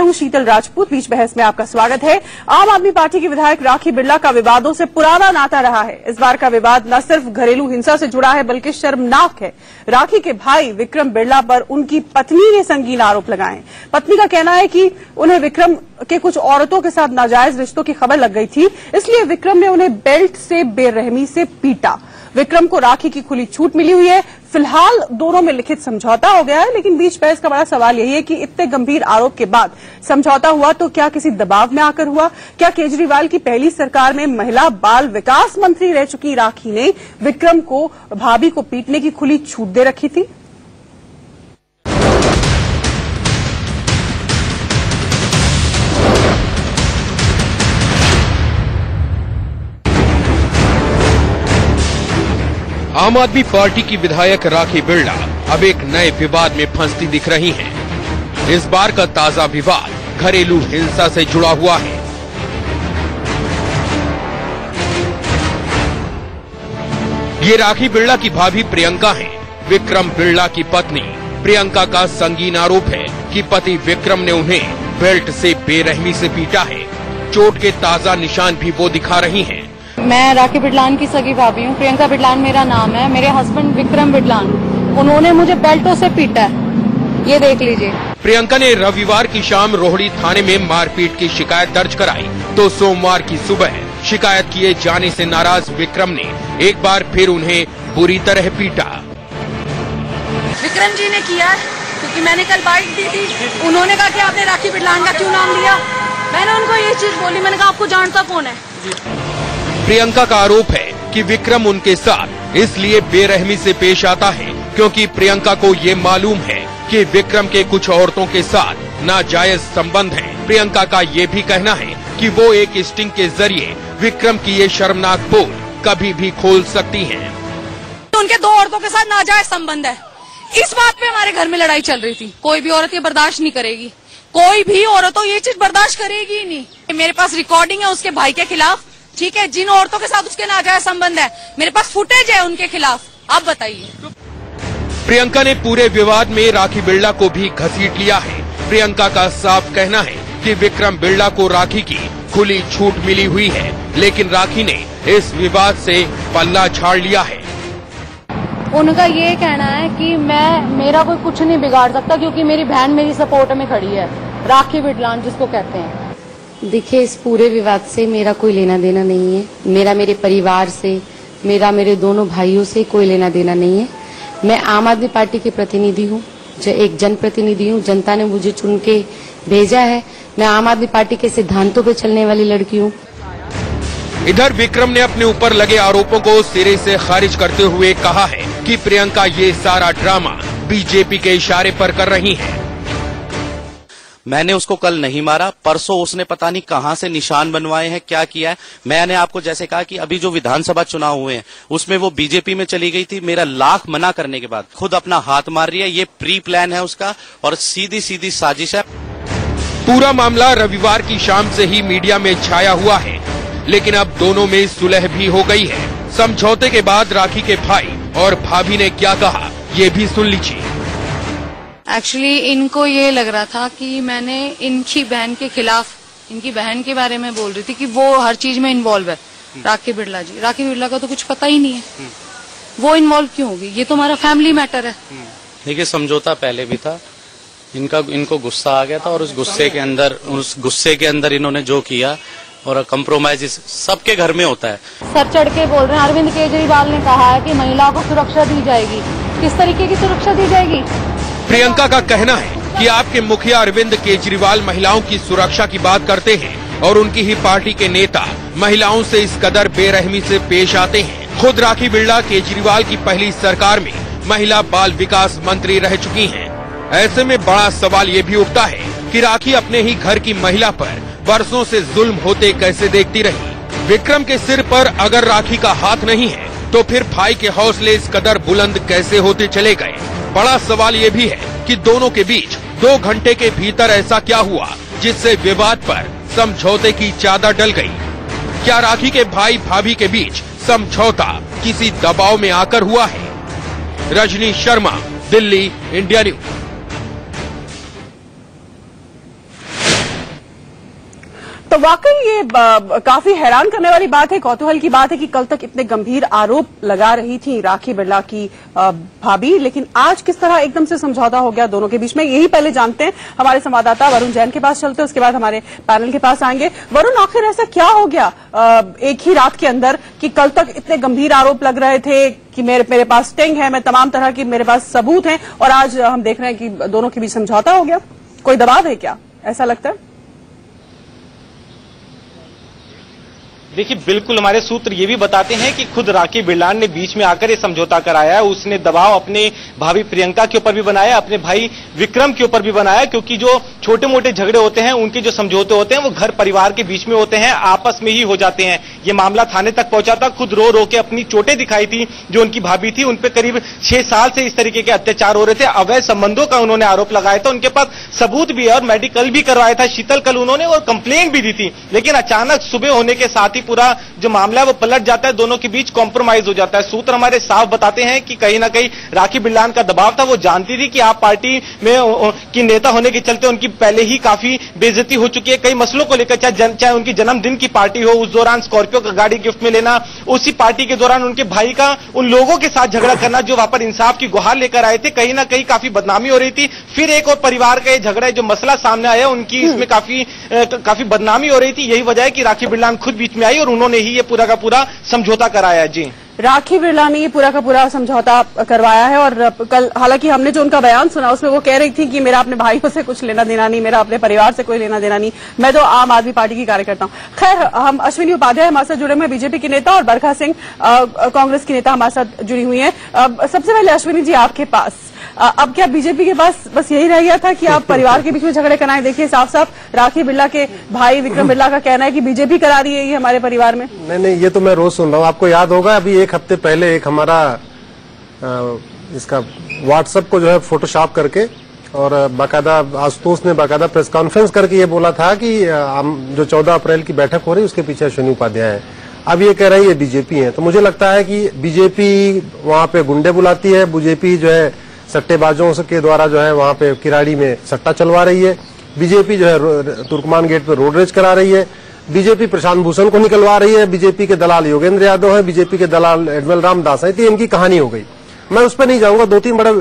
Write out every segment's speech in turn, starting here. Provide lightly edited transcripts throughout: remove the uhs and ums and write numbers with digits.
हूं शीतल राजपूत। बीच बहस में आपका स्वागत है। आम आदमी पार्टी की विधायक राखी बिरला का विवादों से पुराना नाता रहा है। इस बार का विवाद न सिर्फ घरेलू हिंसा से जुड़ा है बल्कि शर्मनाक है। राखी के भाई विक्रम बिरला पर उनकी पत्नी ने संगीन आरोप लगाए हैं। पत्नी का कहना है कि उन्हें विक्रम के कुछ औरतों के साथ नाजायज रिश्तों की खबर लग गई थी, इसलिए विक्रम ने उन्हें बेल्ट से बेरहमी से पीटा। विक्रम को राखी की खुली छूट मिली हुई है। फिलहाल दोनों में लिखित समझौता हो गया है, लेकिन बीच बहस का बड़ा सवाल यही है कि इतने गंभीर आरोप के बाद समझौता हुआ तो क्या किसी दबाव में आकर हुआ? क्या केजरीवाल की पहली सरकार में महिला बाल विकास मंत्री रह चुकी राखी ने विक्रम को भाभी को पीटने की खुली छूट दे रखी थी? आम आदमी पार्टी की विधायक राखी बिरला अब एक नए विवाद में फंसती दिख रही हैं। इस बार का ताजा विवाद घरेलू हिंसा से जुड़ा हुआ है। ये राखी बिरला की भाभी प्रियंका हैं। विक्रम बिरला की पत्नी प्रियंका का संगीन आरोप है कि पति विक्रम ने उन्हें बेल्ट से बेरहमी से पीटा है। चोट के ताजा निशान भी वो दिखा रही हैं। मैं राखी बिडलान की सगी भाभी हूँ। प्रियंका बिडलान मेरा नाम है। मेरे हस्बैंड विक्रम बिडलान, उन्होंने मुझे बेल्टों से पीटा है, ये देख लीजिए। प्रियंका ने रविवार की शाम रोहड़ी थाने में मारपीट की शिकायत दर्ज कराई तो सोमवार की सुबह शिकायत किए जाने से नाराज विक्रम ने एक बार फिर उन्हें बुरी तरह पीटा। विक्रम जी ने किया क्योंकि मैंने कल बाइट दी थी। उन्होंने कहा कि आपने राखी बिडलान का क्यों नाम लिया। मैंने उनको ये चीज बोली, मैंने कहा आपको जानता कौन है। प्रियंका का आरोप है कि विक्रम उनके साथ इसलिए बेरहमी से पेश आता है क्योंकि प्रियंका को ये मालूम है कि विक्रम के कुछ औरतों के साथ नाजायज संबंध है। प्रियंका का ये भी कहना है कि वो एक स्टिंग के जरिए विक्रम की ये शर्मनाक पोल कभी भी खोल सकती हैं। उनके दो औरतों के साथ नाजायज संबंध है, इस बात पे हमारे घर में लड़ाई चल रही थी। कोई भी औरत ये बर्दाश्त नहीं करेगी, कोई भी औरत तो ये चीज बर्दाश्त करेगी ही नहीं। मेरे पास रिकॉर्डिंग है उसके भाई के खिलाफ, ठीक है, जिन औरतों के साथ उसके नाजायज संबंध है, मेरे पास फुटेज है उनके खिलाफ। आप बताइए। प्रियंका ने पूरे विवाद में राखी बिरला को भी घसीट लिया है। प्रियंका का साफ कहना है कि विक्रम बिरला को राखी की खुली छूट मिली हुई है, लेकिन राखी ने इस विवाद से पल्ला झाड़ लिया है। उनका ये कहना है कि मेरा कोई कुछ नहीं बिगाड़ सकता क्योंकि मेरी बहन मेरी सपोर्ट में खड़ी है, राखी बिडलान जिसको कहते हैं। देखिए, इस पूरे विवाद से मेरा कोई लेना देना नहीं है। मेरा मेरे परिवार से, मेरे दोनों भाइयों से कोई लेना देना नहीं है। मैं आम आदमी पार्टी की प्रतिनिधि हूँ, एक जनप्रतिनिधि हूँ। जनता ने मुझे चुन के भेजा है। मैं आम आदमी पार्टी के सिद्धांतों पे चलने वाली लड़की हूँ। इधर विक्रम ने अपने ऊपर लगे आरोपों को सिरे से खारिज करते हुए कहा है कि प्रियंका ये सारा ड्रामा बीजेपी के इशारे पर कर रही है। मैंने उसको कल नहीं मारा, परसों उसने पता नहीं कहां से निशान बनवाए हैं, क्या किया है। मैंने आपको जैसे कहा कि अभी जो विधानसभा चुनाव हुए हैं उसमें वो बीजेपी में चली गई थी। मेरा लाख मना करने के बाद खुद अपना हाथ मार रही है। ये प्री प्लान है उसका और सीधी सीधी साजिश है। पूरा मामला रविवार की शाम से ही मीडिया में छाया हुआ है, लेकिन अब दोनों में सुलह भी हो गई है। समझौते के बाद राखी के भाई और भाभी ने क्या कहा, ये भी सुन लीजिए। एक्चुअली इनको ये लग रहा था कि मैंने इनकी बहन के खिलाफ, इनकी बहन के बारे में बोल रही थी कि वो हर चीज में इन्वॉल्व है। राखी बिरला जी, राखी बिरला का तो कुछ पता ही नहीं है, वो इन्वॉल्व क्यों होगी? ये तो हमारा फैमिली मैटर है। देखिए, समझौता पहले भी था, इनको गुस्सा आ गया था और उस गुस्से के अंदर इन्होंने जो किया और कंप्रोमाइज सबके घर में होता है। सर चढ़ के बोल रहे हैं। अरविंद केजरीवाल ने कहा है कि महिलाओं को सुरक्षा दी जाएगी। किस तरीके की सुरक्षा दी जाएगी? प्रियंका का कहना है कि आपके मुखिया अरविंद केजरीवाल महिलाओं की सुरक्षा की बात करते हैं और उनकी ही पार्टी के नेता महिलाओं से इस कदर बेरहमी से पेश आते हैं। खुद राखी बिरला केजरीवाल की पहली सरकार में महिला बाल विकास मंत्री रह चुकी हैं। ऐसे में बड़ा सवाल ये भी उठता है कि राखी अपने ही घर की महिला पर बरसों से जुल्म होते कैसे देखती रही। विक्रम के सिर पर अगर राखी का हाथ नहीं है तो फिर भाई के हौसले इस कदर बुलंद कैसे होते चले गए। बड़ा सवाल ये भी है कि दोनों के बीच 2 घंटे के भीतर ऐसा क्या हुआ जिससे विवाद पर समझौते की चादर डल गई। क्या राखी के भाई भाभी के बीच समझौता किसी दबाव में आकर हुआ है? Rajni Sharma, Delhi, India news. तो वाकई ये काफी हैरान करने वाली बात है, कौतूहल की बात है कि कल तक इतने गंभीर आरोप लगा रही थी राखी बिरला की भाभी, लेकिन आज किस तरह एकदम से समझौता हो गया दोनों के बीच में, यही पहले जानते हैं। हमारे संवाददाता वरुण जैन के पास चलते हैं, उसके बाद हमारे पैनल के पास आएंगे। वरुण, आखिर ऐसा क्या हो गया एक ही रात के अंदर कि कल तक इतने गंभीर आरोप लग रहे थे कि मेरे पास स्टिंग है, मैं तमाम तरह की मेरे पास सबूत हैं, और आज हम देख रहे हैं कि दोनों के बीच समझौता हो गया? कोई दबाव है क्या, ऐसा लगता है? देखिए, बिल्कुल हमारे सूत्र ये भी बताते हैं कि खुद राखी बिरला ने बीच में आकर ये समझौता कराया है। उसने दबाव अपने भाभी प्रियंका के ऊपर भी बनाया, अपने भाई विक्रम के ऊपर भी बनाया, क्योंकि जो छोटे मोटे झगड़े होते हैं, उनके जो समझौते होते हैं वो घर परिवार के बीच में होते हैं, आपस में ही हो जाते हैं। ये मामला थाने तक पहुंचा था, खुद रो रो के अपनी चोटें दिखाई थी जो उनकी भाभी थी, उनपे करीब 6 साल से इस तरीके के अत्याचार हो रहे थे, अवैध संबंधों का उन्होंने आरोप लगाया था। उनके पास सबूत भी है और मेडिकल भी करवाया था शीतल कल उन्होंने, और कंप्लेन भी दी थी। लेकिन अचानक सुबह होने के साथ ही पूरा जो मामला है वो पलट जाता है, दोनों के बीच कॉम्प्रोमाइज हो जाता है। सूत्र हमारे साफ बताते हैं कि कहीं ना कहीं राखी बिरला का दबाव था, वो जानती थी कि आप पार्टी में की नेता होने के चलते उनकी पहले ही काफी बेइज्जती हो चुकी है कई मसलों को लेकर, चाहे उनकी जन्मदिन की पार्टी हो, उस दौरान स्कॉर्पियो का गाड़ी गिफ्ट में लेना, उसी पार्टी के दौरान उनके भाई का उन लोगों के साथ झगड़ा करना जो वहां पर इंसाफ की गुहार लेकर आए थे, कहीं ना कहीं काफी बदनामी हो रही थी। फिर एक और परिवार का झगड़ा जो मसला सामने आया, उनकी इसमें काफी बदनामी हो रही थी। यही वजह है कि राखी बिरला खुद बीच में आई और उन्होंने ही ये पूरा का पूरा समझौता कराया। जी, राखी बिरला ने ये पूरा का पूरा समझौता करवाया है। और कल हालांकि हमने जो उनका बयान सुना उसमें वो कह रही थी कि मेरा अपने भाइयों से कुछ लेना देना नहीं, मेरा अपने परिवार से कोई लेना देना नहीं, मैं तो आम आदमी पार्टी की कार्यकर्ता हूं। खैर, हम अश्विनी उपाध्याय हमारे साथ जुड़े हुए हैं, बीजेपी की नेता, और बरखा सिंह कांग्रेस की नेता हमारे साथ जुड़ी हुई है। सबसे पहले अश्विनी जी, आपके पास अब क्या बीजेपी के पास बस यही रह गया था कि आप परिवार के बीच में झगड़े कराएं? देखिए, साफ साफ राखी बिरला के भाई विक्रम बिरला का कहना है कि बीजेपी करा रही है ये हमारे परिवार में। नहीं, ये तो मैं रोज सुन रहा हूँ। आपको याद होगा अभी एक हफ्ते पहले एक हमारा इसका व्हाट्सएप को जो है फोटोशॉप करके, और बाकायदा आशुतोष ने बाकायदा प्रेस कॉन्फ्रेंस करके ये बोला था कि जो 14 अप्रैल की बैठक हो रही है उसके पीछे अश्विनी उपाध्याय है। अब ये कह रही है बीजेपी है। तो मुझे लगता है कि बीजेपी वहां पे गुंडे बुलाती है, बीजेपी जो है सट्टेबाजों के द्वारा जो है वहां पे किराड़ी में सट्टा चलवा रही है, बीजेपी जो है तुर्कमान गेट पे रोड रेज करा रही है, बीजेपी प्रशांत भूषण को निकलवा रही है, बीजेपी के दलाल योगेंद्र यादव है, बीजेपी के दलाल एडमिरल रामदास है। तो इनकी कहानी हो गई, मैं उस पर नहीं जाऊंगा। 2-3 बड़ा,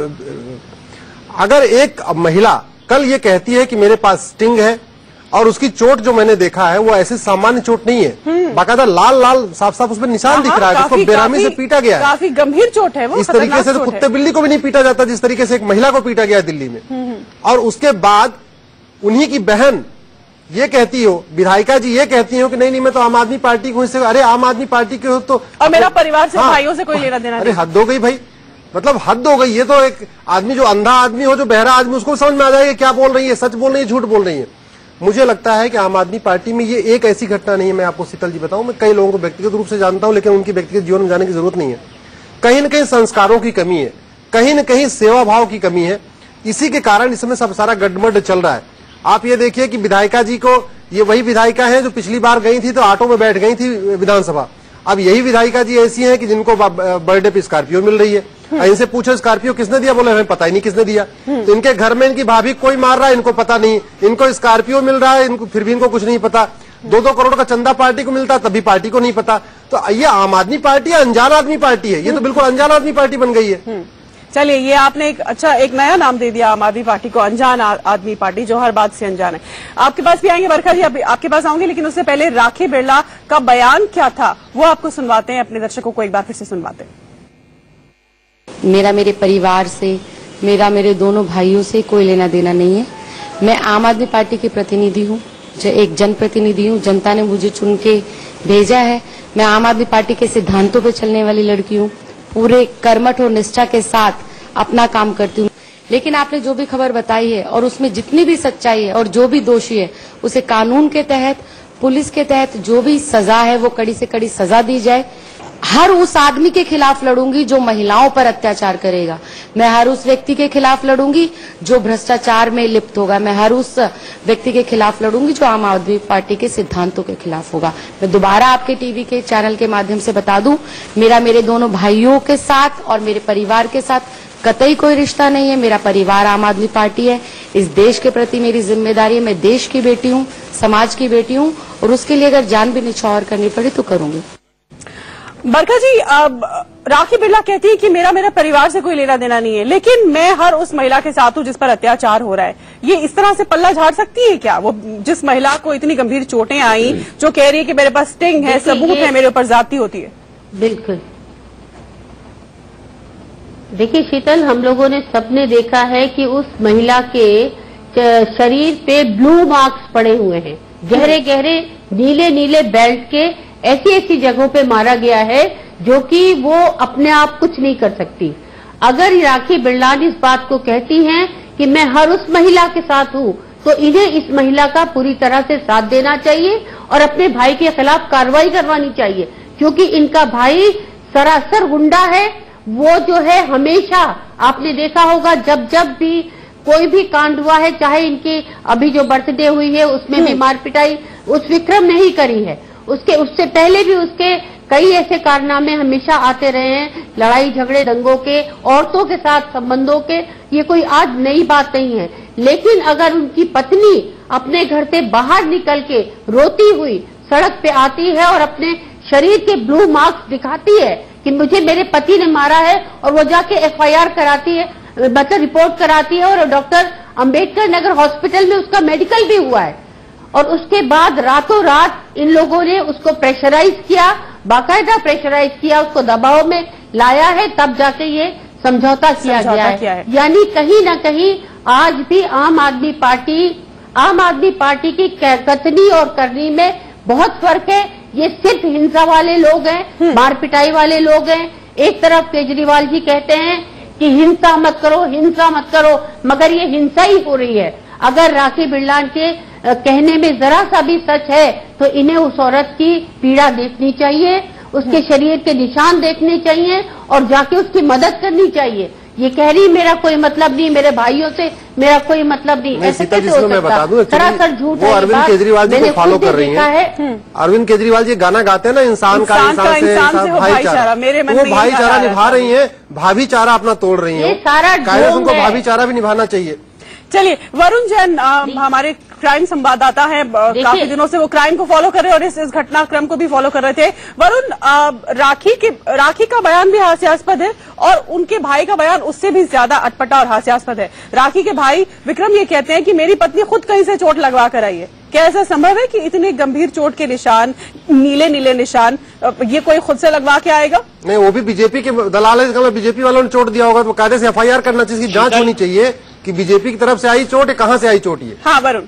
अगर एक महिला कल ये कहती है कि मेरे पास स्टिंग है, और उसकी चोट जो मैंने देखा है वो ऐसे सामान्य चोट नहीं है, बाकायदा लाल लाल साफ साफ उसमें निशान दिख रहा है, जिसको बेरहमी से पीटा गया है, काफी गंभीर चोट है वो। इस तरीके से तो कुत्ते बिल्ली को भी नहीं पीटा जाता जिस तरीके से एक महिला को पीटा गया दिल्ली में। और उसके बाद उन्हीं की बहन ये कहती हो, विधायिका जी ये कहती हो कि नहीं मैं तो आम आदमी पार्टी को इससे, अरे आम आदमी पार्टी के हो तो, और मेरा परिवार से भाइयों से कोई लेना देना। अरे हद हो गई भाई, मतलब हद हो गई। ये तो एक आदमी जो अंधा आदमी हो, जो बहरा आदमी, उसको समझ में आ जाएगा क्या बोल रही है, सच बोल रही है, झूठ बोल रही है। मुझे लगता है कि आम आदमी पार्टी में ये एक ऐसी घटना नहीं है। मैं आपको शीतल जी बताऊं, मैं कई लोगों को व्यक्तिगत रूप से जानता हूं, लेकिन उनकी व्यक्तिगत जीवन में जाने की जरूरत नहीं है। कहीं न कहीं संस्कारों की कमी है, कहीं न कहीं सेवा भाव की कमी है, इसी के कारण इसमें सब सारा गड़बड़ चल रहा है। आप ये देखिए कि विधायिका जी को, ये वही विधायिका है जो पिछली बार गई थी तो ऑटो में बैठ गई थी विधानसभा। अब यही विधायिका जी ऐसी हैं कि जिनको बर्थडे पे स्कॉर्पियो मिल रही है। इनसे पूछो स्कॉर्पियो किसने दिया, बोले हमें पता ही नहीं किसने दिया। तो इनके घर में इनकी भाभी कोई मार रहा है, इनको पता नहीं, इनको स्कॉर्पियो मिल रहा है, इनको फिर भी इनको कुछ नहीं पता। 2-2 करोड़ का चंदा पार्टी को मिलता तभी पार्टी को नहीं पता। तो ये आम आदमी पार्टी है, अनजान आदमी पार्टी है, ये तो बिल्कुल अनजान आदमी पार्टी बन गई है। चलिए, ये आपने एक नया नाम दे दिया आम आदमी पार्टी को, अनजान आदमी पार्टी, जो हर बात से अनजान है। आपके पास भी आएंगे बरखा जी, आपके पास आऊंगे, लेकिन उससे पहले राखी बिरला का बयान क्या था वो आपको सुनवाते हैं, अपने दर्शकों को एक बार फिर से सुनवाते हैं। मेरा मेरे परिवार से, मेरा मेरे दोनों भाइयों से कोई लेना देना नहीं है। मैं आम आदमी पार्टी की प्रतिनिधि हूँ, एक जनप्रतिनिधि हूँ, जनता ने मुझे चुन के भेजा है। मैं आम आदमी पार्टी के सिद्धांतों पे चलने वाली लड़की हूँ, पूरे कर्मठ और निष्ठा के साथ अपना काम करती हूँ। लेकिन आपने जो भी खबर बताई है और उसमें जितनी भी सच्चाई है और जो भी दोषी है उसे कानून के तहत, पुलिस के तहत जो भी सजा है वो कड़ी से कड़ी सजा दी जाए। हर उस आदमी के खिलाफ लड़ूंगी जो महिलाओं पर अत्याचार करेगा। मैं हर उस व्यक्ति के खिलाफ लड़ूंगी जो भ्रष्टाचार में लिप्त होगा। मैं हर उस व्यक्ति के खिलाफ लड़ूंगी जो आम आदमी पार्टी के सिद्धांतों के खिलाफ होगा। मैं दोबारा आपके टीवी के चैनल के माध्यम से बता दूं, मेरा मेरे दोनों भाइयों के साथ और मेरे परिवार के साथ कतई कोई रिश्ता नहीं है। मेरा परिवार आम आदमी पार्टी है। इस देश के प्रति मेरी जिम्मेदारी है। मैं देश की बेटी हूँ, समाज की बेटी हूँ और उसके लिए अगर जान भी निछावर करनी पड़े तो करूंगी। बरखा जी, राखी बिरला कहती है कि मेरा परिवार से कोई लेना देना नहीं है, लेकिन मैं हर उस महिला के साथ हूं जिस पर अत्याचार हो रहा है। ये इस तरह से पल्ला झाड़ सकती है क्या? वो जिस महिला को इतनी गंभीर चोटें आई, जो कह रही है कि मेरे पास स्टिंग है, सबूत है, मेरे ऊपर ज्यादती होती है। बिल्कुल। देखिए शीतल, हम लोगों ने सबने देखा है कि उस महिला के शरीर पे ब्लू मार्क्स पड़े हुए हैं, गहरे गहरे नीले नीले बेल्ट के ऐसी ऐसी जगहों पे मारा गया है जो कि वो अपने आप कुछ नहीं कर सकती। अगर राखी बिरलानी इस बात को कहती हैं कि मैं हर उस महिला के साथ हूँ, तो इन्हें इस महिला का पूरी तरह से साथ देना चाहिए और अपने भाई के खिलाफ कार्रवाई करवानी चाहिए, क्योंकि इनका भाई सरासर गुंडा है। वो जो है हमेशा, आपने देखा होगा, जब जब भी कोई भी कांड हुआ है, चाहे इनकी अभी जो बर्थडे हुई है उसमें भी मार पिटाई उस विक्रम ने ही करी है, उससे पहले भी उसके कई ऐसे कारनामे हमेशा आते रहे हैं, लड़ाई झगड़े दंगों के, औरतों के साथ संबंधों के। ये कोई आज नई बात नहीं है। लेकिन अगर उनकी पत्नी अपने घर से बाहर निकल के रोती हुई सड़क पे आती है और अपने शरीर के ब्लू मार्क्स दिखाती है कि मुझे मेरे पति ने मारा है, और वो जाके FIR कराती है, मतलब रिपोर्ट कराती है, और डॉक्टर अंबेडकर नगर हॉस्पिटल में उसका मेडिकल भी हुआ है, और उसके बाद रातों रात इन लोगों ने उसको प्रेशराइज किया, बाकायदा प्रेशराइज किया, उसको दबाव में लाया है, तब जाके ये समझौता किया गया है। यानी कहीं ना कहीं आज भी आम आदमी पार्टी की कथनी और करनी में बहुत फर्क है। ये सिर्फ हिंसा वाले लोग हैं, मार पिटाई वाले लोग हैं। एक तरफ केजरीवाल जी कहते हैं कि हिंसा मत करो, मगर ये हिंसा ही हो रही है। अगर राखी बिरला के कहने में जरा सा भी सच है तो इन्हें उस औरत की पीड़ा देखनी चाहिए, उसके शरीर के निशान देखने चाहिए और जाके उसकी मदद करनी चाहिए। ये कह रही मेरा कोई मतलब नहीं, मेरे भाइयों से मेरा कोई मतलब नहीं, ऐसे कैसे हो सकता? सरासर झूठ है। अरविंद केजरीवाल जी को फॉलो कर रही हैं। अरविंद केजरीवाल जी गाना गाते हैं ना, इंसान का इंसान से भाईचारा, वो भाईचारा निभा रही है, भाभीचारा अपना तोड़ रही है। सारा उनको भाभीचारा भी निभाना चाहिए। चलिए, वरुण जैन हमारे क्राइम संवाददाता है, काफी दिनों से वो क्राइम को फॉलो कर रहे हैं और इस घटनाक्रम को भी फॉलो कर रहे थे। वरुण, राखी का बयान भी हास्यास्पद है और उनके भाई का बयान उससे भी ज्यादा अटपटा और हास्यास्पद है। राखी के भाई विक्रम ये कहते हैं कि मेरी पत्नी खुद कहीं से चोट लगवा कर आई है। क्या ऐसा संभव है कि इतने गंभीर चोट के निशान, नीले नीले निशान, ये कोई खुद से लगवा के आएगा? नहीं, वो भी बीजेपी के दलाल है, बीजेपी वालों ने चोट दिया होगा तो कायदे से FIR करना चाहिए, इसकी जांच होनी चाहिए कि बीजेपी की तरफ से आई चोट है, कहां से आई चोट ये। हाँ वरुण।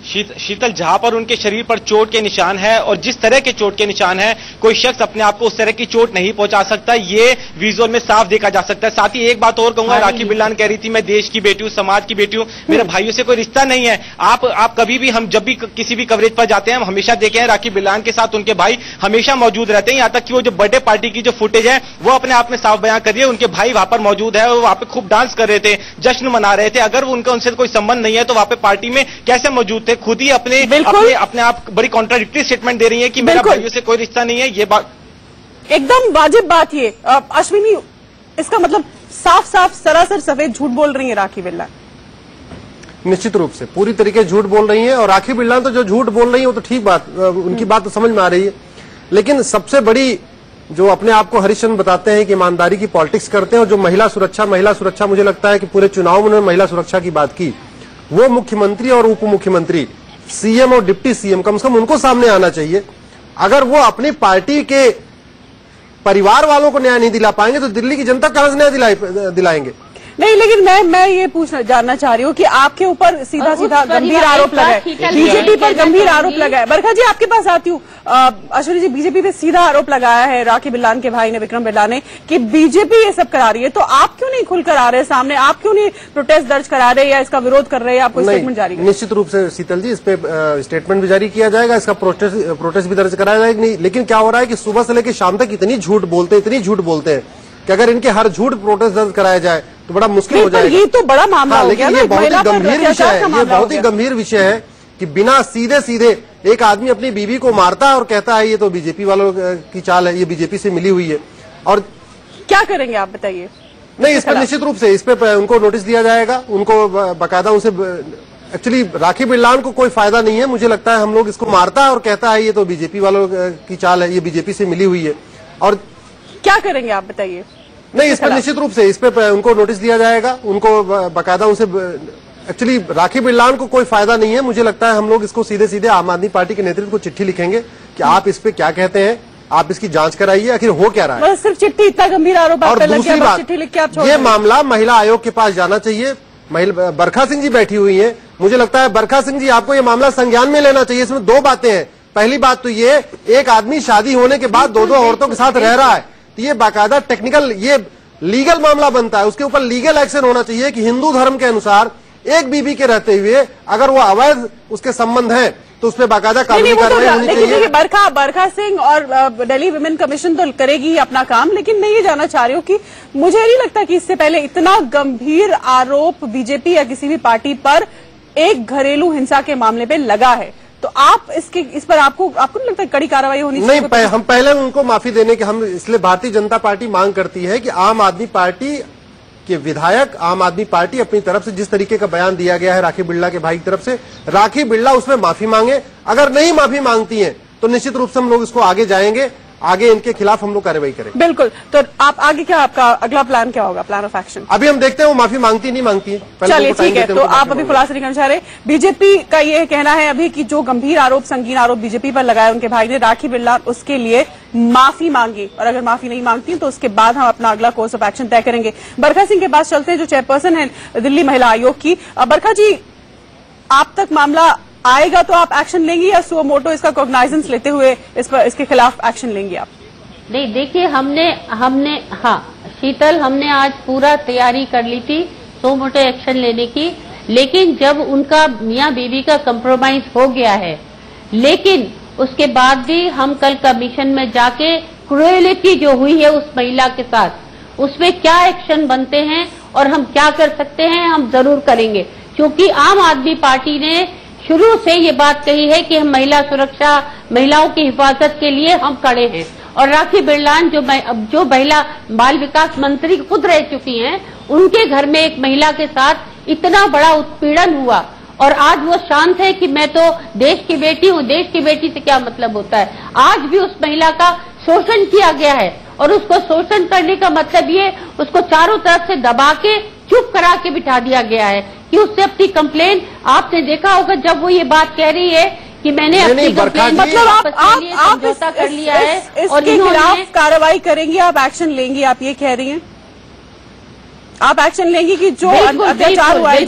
शीतल, जहां पर उनके शरीर पर चोट के निशान है और जिस तरह के चोट के निशान है, कोई शख्स अपने आप को उस तरह की चोट नहीं पहुंचा सकता, ये विजुअल में साफ देखा जा सकता है। साथ ही एक बात और कहूंगा, राखी बिरला कह रही थी मैं देश की बेटी हूं, समाज की बेटी हूं, मेरे भाइयों से कोई रिश्ता नहीं है। आप कभी भी, हम जब भी किसी भी कवरेज पर जाते हैं, हम हमेशा देखे हैं राखी बिरला के साथ उनके भाई हमेशा मौजूद रहते हैं। यहाँ तक कि वो जो बर्थडे पार्टी की जो फुटेज है वो अपने आप में साफ बयां कर रही है, उनके भाई वहां पर मौजूद है, वहां पे खूब डांस कर रहे थे, जश्न मना रहे थे। अगर उनका उनसे कोई संबंध नहीं है तो वहां पे पार्टी में कैसे मौजूद थे? खुद ही अपने आप बड़ी कॉन्ट्राडिक्टरी स्टेटमेंट दे रही है कि मेरा भाइयों से कोई रिश्ता नहीं है। ये बात एकदम वाजिब बात। ये अश्विनी, इसका मतलब साफ साफ सरासर सफेद झूठ बोल रही है राखी बिरला। निश्चित रूप से पूरी तरीके झूठ बोल रही है, और राखी बिरला तो जो झूठ बोल रही है वो तो ठीक बात, उनकी बात तो समझ में आ रही है। लेकिन सबसे बड़ी जो अपने आप को हरिश्चंद्र बताते हैं कि ईमानदारी की पॉलिटिक्स करते हैं, और जो महिला सुरक्षा मुझे लगता है कि पूरे चुनाव में उन्होंने महिला सुरक्षा की बात की, वो मुख्यमंत्री और उप मुख्यमंत्री, CM और डिप्टी CM, कम से कम उनको सामने आना चाहिए। अगर वो अपनी पार्टी के परिवार वालों को न्याय नहीं दिला पाएंगे तो दिल्ली की जनता कहां से न्याय दिलाएंगे? नहीं, लेकिन मैं ये जानना चाह रही हूँ कि आपके ऊपर सीधा गंभीर आरोप लगा है, बीजेपी पर गंभीर आरोप लगा है। बरखा जी, आपके पास आती हूँ। अश्विनी जी, बीजेपी पे सीधा आरोप लगाया है राखी बिरला के भाई ने, विक्रम बिरला ने, कि बीजेपी ये सब करा रही है, तो आप क्यों नहीं खुलकर आ रहे सामने? आप क्यों नहीं प्रोटेस्ट दर्ज करा रहे या इसका विरोध कर रहे हैं? आपको स्टेटमेंट जारी करें? निश्चित रूप से शीतल जी, इस पे स्टेटमेंट भी जारी किया जाएगा, इसका प्रोटेस्ट भी दर्ज कराया जाएगा। नहीं, लेकिन क्या हो रहा है कि सुबह से लेकर शाम तक इतनी झूठ बोलते हैं कि अगर इनके हर झूठ प्रोटेस्ट दर्ज कराया जाए तो बड़ा मुश्किल हो जाएगा। ये तो बड़ा मामला हो गया, लेकिन ये बहुत ही गंभीर विषय है, ये बहुत ही गंभीर विषय है कि बिना सीधे एक आदमी अपनी बीवी को मारता है और कहता है ये तो बीजेपी वालों की चाल है, ये बीजेपी से मिली हुई है। और क्या करेंगे आप बताइए? नहीं, इस पर निश्चित रूप से इस पे उनको नोटिस दिया जाएगा, उनको बाकायदा उनसे एक्चुअली राखी बिरलान को कोई फायदा नहीं है। मुझे लगता है हम लोग इसको मारता है और कहता है ये तो बीजेपी वालों की चाल है, ये बीजेपी से मिली हुई है। और क्या करेंगे आप बताइए? नहीं, इस पर निश्चित रूप से इस पे उनको नोटिस दिया जाएगा, उनको बाकायदा उनसे। एक्चुअली राखी बिरलान को कोई फायदा नहीं है। मुझे लगता है हम लोग इसको सीधे सीधे आम आदमी पार्टी के नेतृत्व को चिट्ठी लिखेंगे कि आप इस पे क्या कहते हैं, आप इसकी जांच कराइए, आखिर हो क्या रहा है। सिर्फ चिट्ठी, इतना गंभीर आरोप। और दूसरी बात, ये मामला महिला आयोग के पास जाना चाहिए। बरखा सिंह जी बैठी हुई हैं, मुझे लगता है बरखा सिंह जी आपको ये मामला संज्ञान में लेना चाहिए। इसमें दो बातें हैं। पहली बात तो ये, एक आदमी शादी होने के बाद दो औरतों के साथ रह रहा है, तो ये बाकायदा टेक्निकल, ये लीगल मामला बनता है, उसके ऊपर लीगल एक्शन होना चाहिए कि हिंदू धर्म के अनुसार एक बीबी के रहते हुए अगर वो अवैध उसके संबंध हैं तो उसमें बाकायदा कानूनी कार्रवाई होनी चाहिए। बरखा सिंह और दिल्ली विमेन कमीशन तो करेगी ही अपना काम, लेकिन मैं ये जानना चाह रही हूँ कि मुझे नहीं लगता कि इससे पहले इतना गंभीर आरोप बीजेपी या किसी भी पार्टी पर एक घरेलू हिंसा के मामले पे लगा है, तो आप इस पर आपको नहीं लगता कड़ी कार्रवाई होनी चाहिए? नहीं, हम पहले उनको माफी देने के, हम इसलिए भारतीय जनता पार्टी मांग करती है कि आम आदमी पार्टी के विधायक, आम आदमी पार्टी अपनी तरफ से जिस तरीके का बयान दिया गया है राखी बिरला के भाई की तरफ से, राखी बिरला उसमें माफी मांगे। अगर नहीं माफी मांगती हैं तो निश्चित रूप से हम लोग इसको आगे जाएंगे, आगे इनके खिलाफ हम लोग कार्रवाई करेंगे। बिल्कुल। तो आप आगे क्या, आपका अगला प्लान क्या होगा, प्लान ऑफ एक्शन? अभी हम देखते हैं वो माफी मांगती नहीं मांगती है। चलिए ठीक है, तो आप अभी खुलासा नहीं करना चाह रहे। बीजेपी का ये कहना है अभी कि जो गंभीर आरोप, संगीन आरोप बीजेपी पर लगाए उनके भाई ने, राखी बिरला उसके लिए माफी मांगी, और अगर माफी नहीं मांगती तो उसके बाद हम अपना अगला कोर्स ऑफ एक्शन तय करेंगे। बरखा सिंह के पास चलते हैं, जो चेयरपर्सन है दिल्ली महिला आयोग की। बरखा जी, आप तक मामला आएगा तो आप एक्शन लेंगी या सुओ मोटो इसका कॉग्नाइजेंस लेते हुए इसके खिलाफ एक्शन लेंगी आप? नहीं, देखिए हमने शीतल, हमने आज पूरा तैयारी कर ली थी सो मोटे एक्शन लेने की, लेकिन जब उनका मियां बीवी का कंप्रोमाइज हो गया है, लेकिन उसके बाद भी हम कल कमीशन में जाके क्रूएलिटी जो हुई है उस महिला के साथ, उसमें क्या एक्शन बनते हैं और हम क्या कर सकते हैं, हम जरूर करेंगे। क्योंकि आम आदमी पार्टी ने शुरू से ये बात कही है कि हम महिला सुरक्षा, महिलाओं की हिफाजत के लिए हम खड़े हैं। और राखी बिरलान जो महिला बाल विकास मंत्री खुद रह चुकी हैं, उनके घर में एक महिला के साथ इतना बड़ा उत्पीड़न हुआ और आज वो शांत है कि मैं तो देश की बेटी हूँ। देश की बेटी से क्या मतलब होता है? आज भी उस महिला का शोषण किया गया है, और उसको शोषण करने का मतलब ये, उसको चारों तरफ से दबा के चुप करा के बिठा दिया गया है कि उससे अपनी कंप्लेन, आपने देखा होगा जब वो ये बात कह रही है कि मैंने अपनी कंप्लेन, मतलब आप समझौता कर लिया है और इसके खिलाफ कार्रवाई करेंगी, आप एक्शन लेंगी, आप ये कह रही हैं? आप एक्शन लेंगी कि जो अत्याचार हुआ है,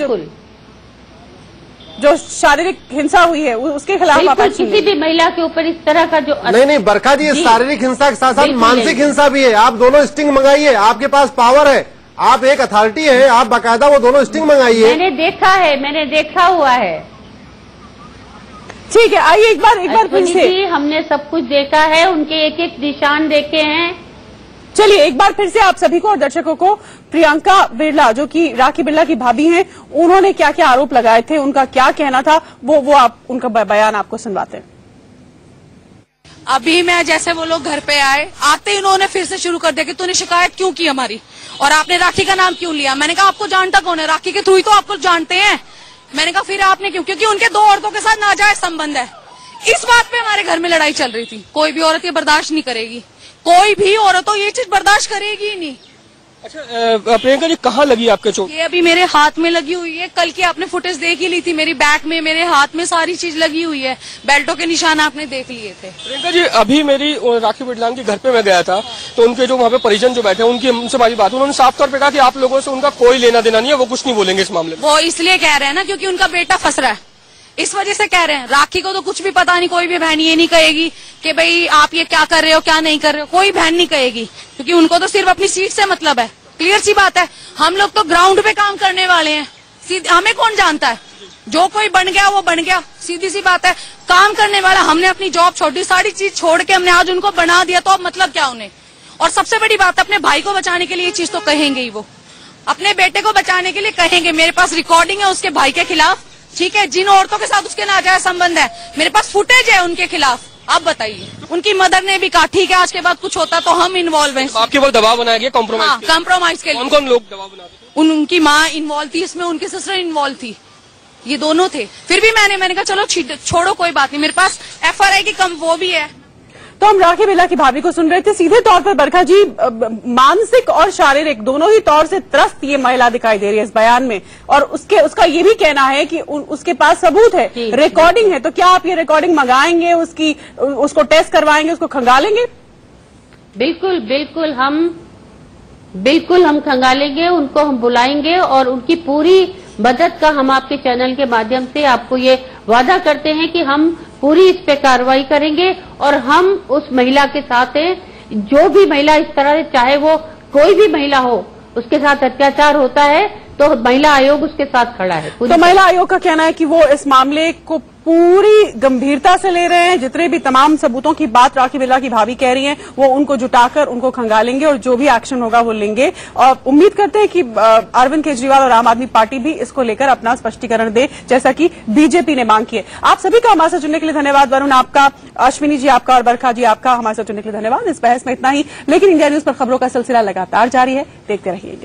जो शारीरिक हिंसा हुई है, उसके खिलाफ आप एक्शन किसी भी महिला के ऊपर इस तरह का जो नहीं बरखा जी, शारीरिक हिंसा के साथ साथ मानसिक हिंसा भी है। आप दोनों स्टिंग मंगाइए, आपके पास पावर है, आप एक अथॉरिटी है, आप बाकायदा वो दोनों स्टिंग मंगाइए। मैंने देखा है, मैंने देखा हुआ है। ठीक है, आइए एक बार फिर से, हमने सब कुछ देखा है, उनके एक एक निशान देखे हैं। चलिए एक बार फिर से आप सभी को और दर्शकों को प्रियंका बिरला, जो कि राखी बिरला की भाभी हैं, उन्होंने क्या क्या आरोप लगाए थे, उनका क्या कहना था, वो आप उनका बयान आपको सुनवाते हैं। अभी मैं जैसे वो लोग घर पे आते ही उन्होंने फिर से शुरू कर दिया कि तूने शिकायत क्यों की हमारी, और आपने राखी का नाम क्यों लिया। मैंने कहा आपको जानता कौन है, राखी के थ्रू ही तो आपको जानते हैं। मैंने कहा फिर आपने क्यों? क्योंकि उनके दो औरतों के साथ नाजायज संबंध है। इस बात पे हमारे घर में लड़ाई चल रही थी। कोई भी औरत ये बर्दाश्त नहीं करेगी, कोई भी औरत तो ये चीज बर्दाश्त करेगी ही नहीं। अच्छा प्रियंका जी, कहाँ लगी आपके चोट? ये अभी मेरे हाथ में लगी हुई है। कल की आपने फुटेज देख ही ली थी, मेरी बैक में, मेरे हाथ में सारी चीज लगी हुई है। बेल्टों के निशान आपने देख लिए थे। प्रियंका जी, अभी मेरी राखी बिरलान के घर पे मैं गया था, तो उनके जो वहाँ पे परिजन जो बैठे हैं, उनकी हमसे बात हुई, उन्होंने साफ तौर पे कहा कि आप लोगों से उनका कोई लेना देना नहीं है, वो कुछ नहीं बोलेंगे इस मामले में। वो इसलिए कह रहे हैं ना क्योंकि उनका बेटा फंस रहा है, इस वजह से कह रहे हैं। राखी को तो कुछ भी पता नहीं, कोई भी बहन ये नहीं कहेगी कि भाई आप ये क्या कर रहे हो, क्या नहीं कर रहे हो, कोई बहन नहीं कहेगी, क्योंकि उनको तो सिर्फ अपनी सीट से मतलब है। क्लियर सी बात है, हम लोग तो ग्राउंड पे काम करने वाले हैं, हमें कौन जानता है, जो कोई बन गया वो बन गया, सीधी सी बात है। काम करने वाला, हमने अपनी जॉब छोड़ दी, सारी चीज छोड़ के हमने आज उनको बना दिया, तो अब मतलब क्या उन्हें। और सबसे बड़ी बात, अपने भाई को बचाने के लिए ये चीज तो कहेंगे ही, वो अपने बेटे को बचाने के लिए कहेंगे। मेरे पास रिकॉर्डिंग है उसके भाई के खिलाफ, ठीक है, जिन औरतों के साथ उसके नाजायज संबंध है, मेरे पास फुटेज है उनके खिलाफ। आप बताइए, उनकी मदर ने भी कहा ठीक है आज के बाद कुछ होता तो हम इन्वॉल्व हैं। आपके ऊपर दबाव बनाया गया कॉम्प्रोमाइज? हाँ, कॉम्प्रोमाइज के लिए। कौन कौन लोग दबाव बनाते थे? उनकी माँ इन्वॉल्व थी इसमें, उनकी सिस्टर इन्वॉल्व थी, ये दोनों थे। फिर भी मैंने कहा चलो छोड़ो कोई बात नहीं, मेरे पास FRI की कम वो भी है। तो हम राखी बिरला की भाभी को सुन रहे थे। सीधे तौर पर बरखा जी, मानसिक और शारीरिक दोनों ही तौर से त्रस्त ये महिला दिखाई दे रही है इस बयान में, और उसका ये भी कहना है कि उसके पास सबूत है, रिकॉर्डिंग है। तो क्या आप ये रिकॉर्डिंग मंगाएंगे, उसको टेस्ट करवाएंगे, उसको खंगालेंगे? बिल्कुल हम खंगालेंगे, उनको हम बुलाएंगे और उनकी पूरी मदद का हम आपके चैनल के माध्यम से आपको ये वादा करते हैं कि हम पूरी इस पे कार्रवाई करेंगे और हम उस महिला के साथ हैं। जो भी महिला इस तरह, चाहे वो कोई भी महिला हो, उसके साथ अत्याचार होता है तो महिला आयोग उसके साथ खड़ा है। तो महिला आयोग का कहना है कि वो इस मामले को पूरी गंभीरता से ले रहे हैं। जितने भी तमाम सबूतों की बात राखी बिरला की भाभी कह रही हैं, वो उनको जुटाकर उनको खंगालेंगे और जो भी एक्शन होगा वो लेंगे। और उम्मीद करते हैं कि अरविंद केजरीवाल और आम आदमी पार्टी भी इसको लेकर अपना स्पष्टीकरण दे, जैसा कि बीजेपी ने मांग की है। आप सभी का हमारे साथ जुड़ने के लिए धन्यवाद। वरुण आपका, अश्विनी जी आपका और बरखा जी आपका हमारे साथ जुड़ने के लिए धन्यवाद। इस बहस में इतना ही, लेकिन इंडिया न्यूज पर खबरों का सिलसिला लगातार जारी है, देखते रहिएगा।